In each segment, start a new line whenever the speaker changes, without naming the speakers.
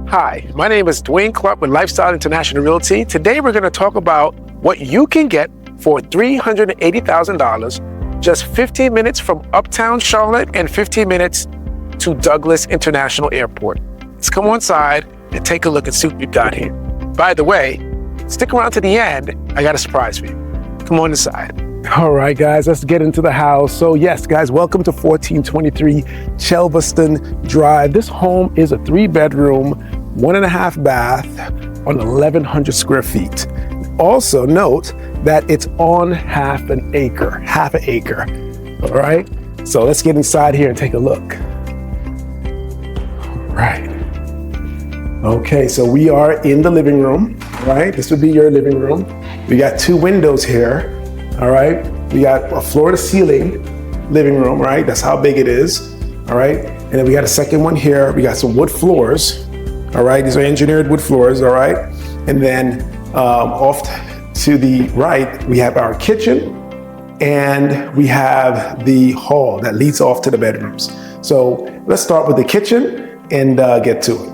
Hi, my name is Duane with Lifestyle International Realty. Today we're going to talk about what you can get for $380,000, just 15 minutes from Uptown Charlotte and 15 minutes to Douglas International Airport. Let's come on side and take a look and see what we've got here. By the way, stick around to the end. I got a surprise for you. Come on inside. All right, guys, let's get into the house. So yes, guys, welcome to 1423 Chelveston Drive. This home is a 3-bedroom, 1.5 bath on 1,100 square feet. Also note that it's on half an acre. All right, so let's get inside here and take a look. All right. Okay, so we are in the living room, right? This would be your living room. We got 2 windows here. All right, we got a floor to ceiling living room, right? That's how big it is, all right? And then we got a second one here. We got some wood floors, all right? These are engineered wood floors, all right? And then off to the right, we have our kitchen and we have the hall that leads off to the bedrooms. So let's start with the kitchen and get to it.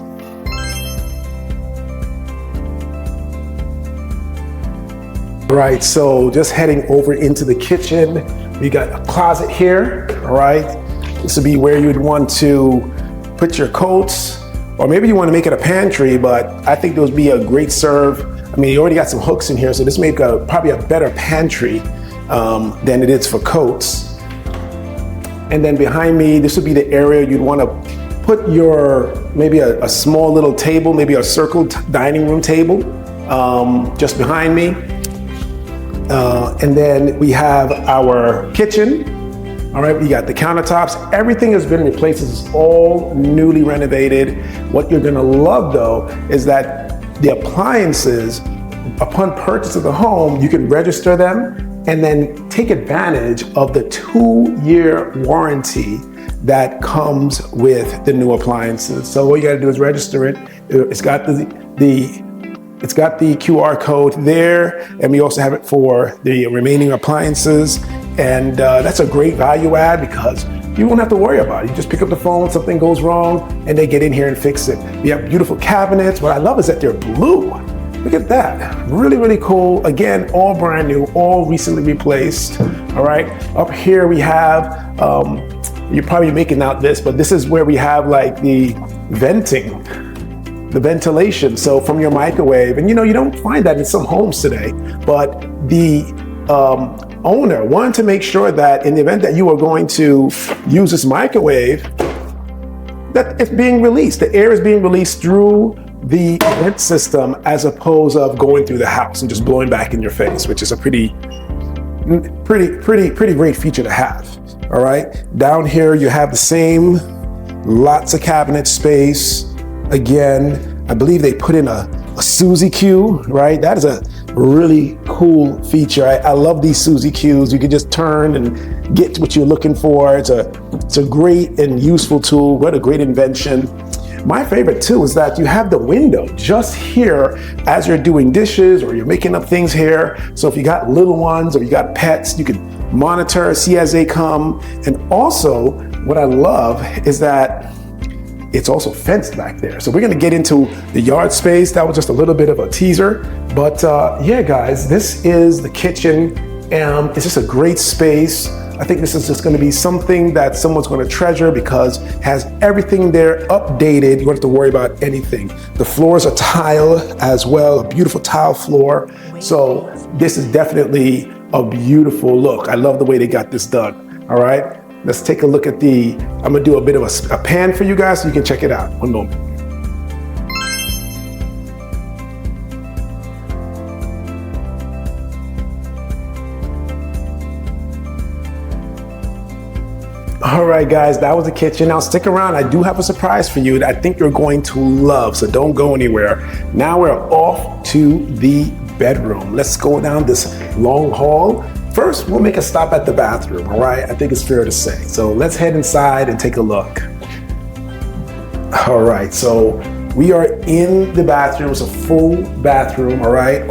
Right, so just heading over into the kitchen, we got a closet here, all right? This would be where you would want to put your coats, or maybe you want to make it a pantry, but I think those would be a great serve. I mean, you already got some hooks in here, so this make probably a better pantry than it is for coats. And then behind me, this would be the area you'd want to put your, maybe a small little table, maybe a circle dining room table just behind me. And then we have our kitchen. All right, we got the countertops. Everything has been replaced. This is all newly renovated. What you're gonna love though is that the appliances, upon purchase of the home, you can register them and then take advantage of the 2-year warranty that comes with the new appliances. So all you gotta do is register it. It's got It's got the QR code there, and we also have it for the remaining appliances. And that's a great value add because you won't have to worry about it. You just pick up the phone, something goes wrong, and they get in here and fix it. We have beautiful cabinets. What I love is that they're blue. Look at that, really, really cool. Again, all brand new, all recently replaced, all right? Up here we have, you're probably making out this, but this is where we have like the ventilation, so from your microwave. And you know, you don't find that in some homes today, but the owner wanted to make sure that in the event that you are going to use this microwave, that it's being released. The air is being released through the vent system as opposed of going through the house and just blowing back in your face, which is a pretty great feature to have. All right, down here you have the same, lots of cabinet space. Again, I believe they put in a Suzy Q, right? That is a really cool feature. I love these Suzy Qs. You can just turn and get what you're looking for. It's a great and useful tool. What a great invention. My favorite too is that you have the window just here as you're doing dishes or you're making up things here. So if you got little ones or you got pets, you can monitor, see as they come. And also what I love is that it's also fenced back there. So we're gonna get into the yard space. That was just a little bit of a teaser. But yeah, guys, this is the kitchen. It's just a great space. I think this is just gonna be something that someone's gonna treasure because it has everything there updated. You don't have to worry about anything. The floors are tile as well, a beautiful tile floor. So this is definitely a beautiful look. I love the way they got this done, all right? Let's take a look at I'm gonna do a bit of a pan for you guys so you can check it out. One moment. All right, guys, that was the kitchen. Now stick around, I do have a surprise for you that I think you're going to love, so don't go anywhere. Now we're off to the bedroom. Let's go down this long hall. First, we'll make a stop at the bathroom, all right? I think it's fair to say. So let's head inside and take a look. All right, so we are in the bathroom. It's a full bathroom, all right?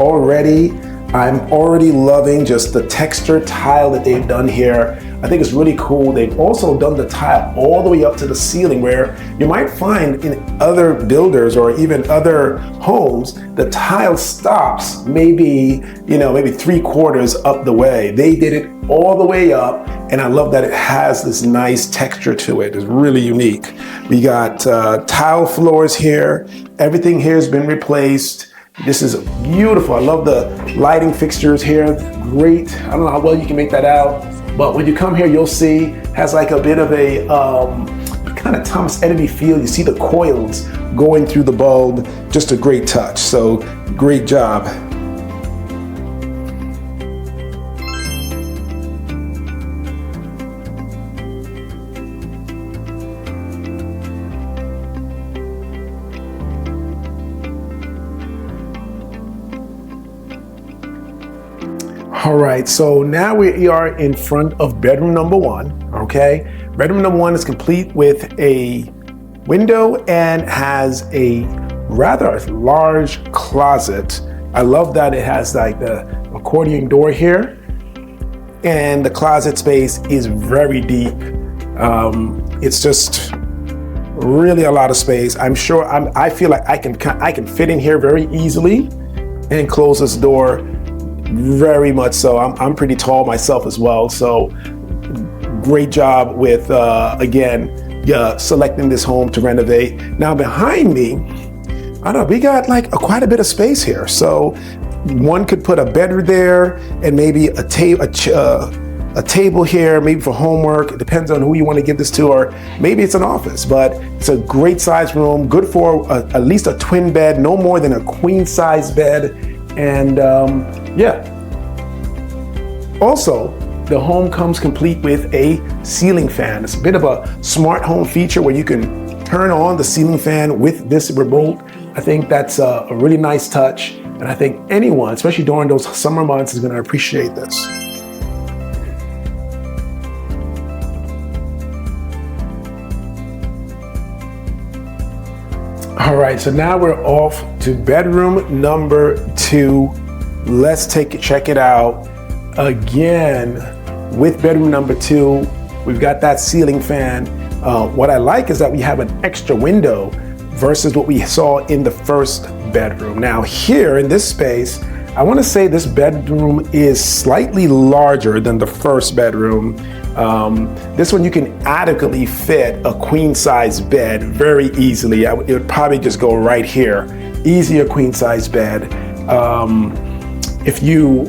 I'm already loving just the textured tile that they've done here. I think it's really cool. They've also done the tile all the way up to the ceiling, where you might find in other builders or even other homes, the tile stops maybe 3/4 up the way. They did it all the way up, and I love that it has this nice texture to it. It's really unique. We got tile floors here. Everything here has been replaced. This is beautiful. I love the lighting fixtures here. Great. I don't know how well you can make that out, but when you come here, you'll see has like a bit of a kind of Thomas Edison feel. You see the coils going through the bulb. Just a great touch. So great job. All right, so now we are in front of bedroom number 1, okay? Bedroom number 1 is complete with a window and has a rather large closet. I love that it has like the accordion door here, and the closet space is very deep. It's just really a lot of space. I'm sure, I feel like I can fit in here very easily and close this door. Very much so. I'm pretty tall myself as well, so great job with again selecting this home to renovate. Now behind me, I don't know, we got like quite a bit of space here. So one could put a bed there and maybe a table here, maybe for homework. It depends on who you want to give this to, or maybe it's an office. But it's a great size room, good for at least a twin bed, no more than a queen size bed. And yeah. Also, the home comes complete with a ceiling fan. It's a bit of a smart home feature where you can turn on the ceiling fan with this remote. I think that's a really nice touch. And I think anyone, especially during those summer months, is going to appreciate this. All right, so now we're off to bedroom number 2. Let's check it out. Again, with bedroom number 2, we've got that ceiling fan. What I like is that we have an extra window versus what we saw in the first bedroom. Now here in this space, I want to say this bedroom is slightly larger than the first bedroom. This one you can adequately fit a queen size bed very easily. It would probably just go right here. Easier queen size bed. If you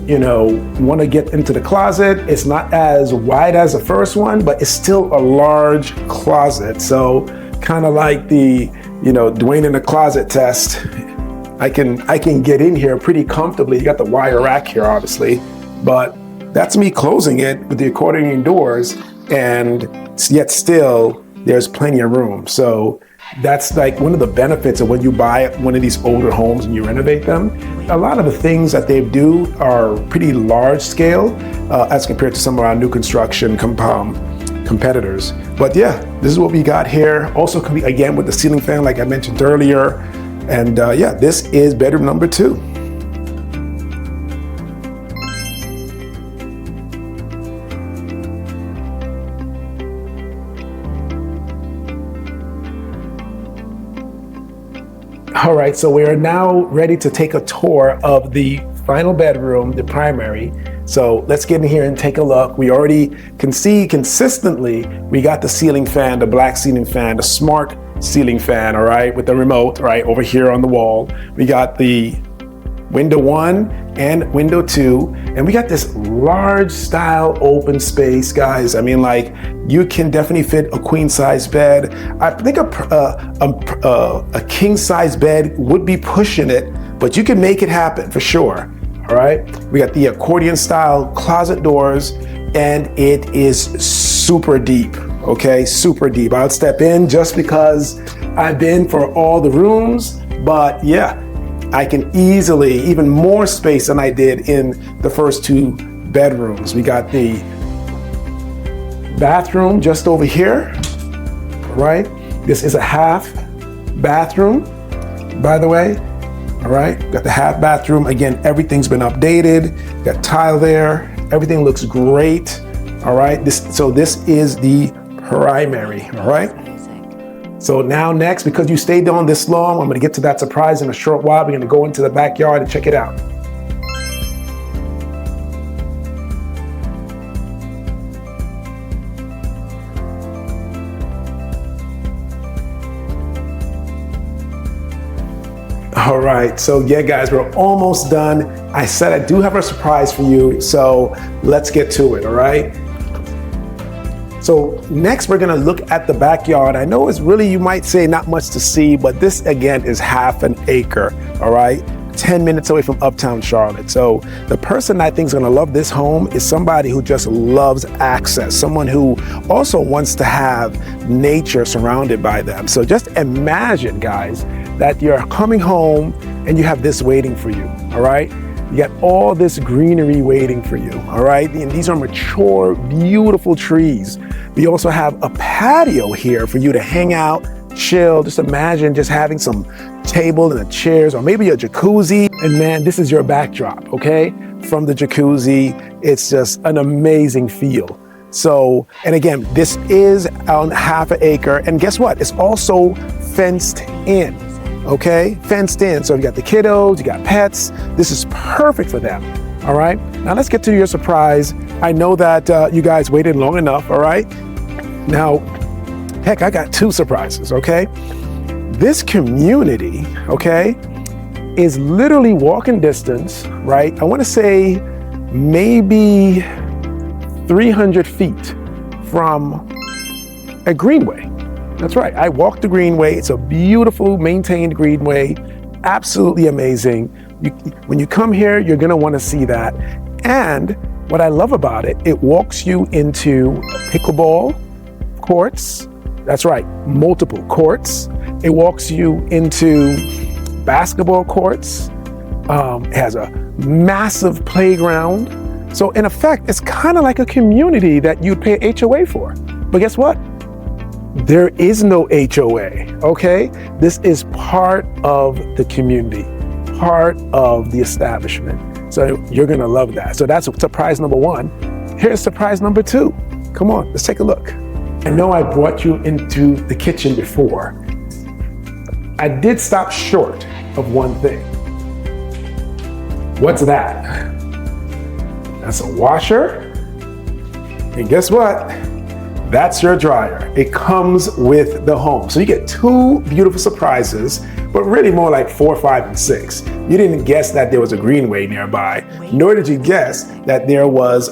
want to get into the closet, it's not as wide as the first one, but it's still a large closet. So kind of like the Duane in the closet test. I can get in here pretty comfortably. You got the wire rack here, obviously, but that's me closing it with the accordion doors, and yet still there's plenty of room. So that's like one of the benefits of when you buy one of these older homes and you renovate them. A lot of the things that they do are pretty large scale as compared to some of our new construction competitors. But yeah, this is what we got here. Also complete again with the ceiling fan, like I mentioned earlier. And yeah, this is bedroom number 2. All right, so we are now ready to take a tour of the final bedroom, the primary. So let's get in here and take a look. We already can see consistently, we got the ceiling fan, the black ceiling fan, the smart ceiling fan, all right, with the remote, right, over here on the wall. We got the window 1 and window 2, and we got this large style open space, guys. I mean, like, you can definitely fit a queen size bed. I think a king size bed would be pushing it, but you can make it happen for sure. All right, we got the accordion style closet doors, and it is super deep. Okay, super deep. I'll step in just because I've been for all the rooms, but yeah, I can easily, even more space than I did in the first 2 bedrooms. We got the bathroom just over here, right? This is a half bathroom, by the way. All right, got the half bathroom. Again, everything's been updated. Got tile there. Everything looks great. All right, so this is the primary, all right? So now next, because you stayed on this long, I'm gonna get to that surprise in a short while. We're gonna go into the backyard and check it out. All right, so yeah, guys, we're almost done. I said I do have a surprise for you, so let's get to it, all right? So next, we're gonna look at the backyard. I know it's really, you might say, not much to see, but this again is half an acre, all right? 10 minutes away from Uptown Charlotte. So the person I think is gonna love this home is somebody who just loves access, someone who also wants to have nature surrounded by them. So just imagine, guys, that you're coming home and you have this waiting for you, all right? You got all this greenery waiting for you, all right? And these are mature, beautiful trees. We also have a patio here for you to hang out, chill. Just imagine just having some table and the chairs, or maybe a jacuzzi. And man, this is your backdrop, okay? From the jacuzzi, it's just an amazing feel. So, and again, this is on half an acre. And guess what? It's also fenced in, okay? Fenced in. So you got the kiddos, you got pets. This is perfect for them, all right? Now let's get to your surprise. I know that you guys waited long enough, all right? Now, heck, I got two surprises, okay? This community, okay, is literally walking distance, right? I wanna say maybe 300 feet from a greenway. That's right, I walked the greenway. It's a beautiful, maintained greenway, absolutely amazing. When you come here, you're gonna wanna see that. And what I love about it, it walks you into pickleball courts. That's right, multiple courts. It walks you into basketball courts. It has a massive playground. So in effect, it's kind of like a community that you'd pay HOA for. But guess what? There is no HOA, okay? This is part of the community, part of the establishment. So you're gonna love that. So that's surprise number one. Here's surprise number two. Come on, let's take a look. I know I brought you into the kitchen before. I did stop short of one thing. What's that? That's a washer. And guess what? That's your dryer. It comes with the home. So you get two beautiful surprises, but really more like 4, 5, and 6. You didn't guess that there was a greenway nearby, nor did you guess that there was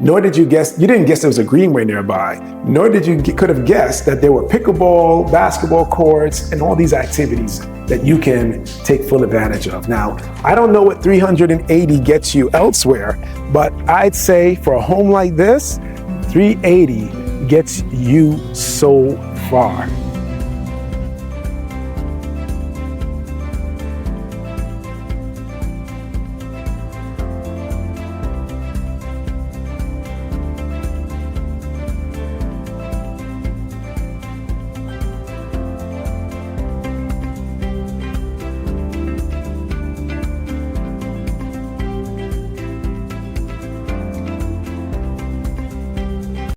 you didn't guess there was a greenway nearby, nor did you could have guessed that there were pickleball, basketball courts, and all these activities that you can take full advantage of. Now, I don't know what 380 gets you elsewhere, but I'd say for a home like this, 380 gets you so far.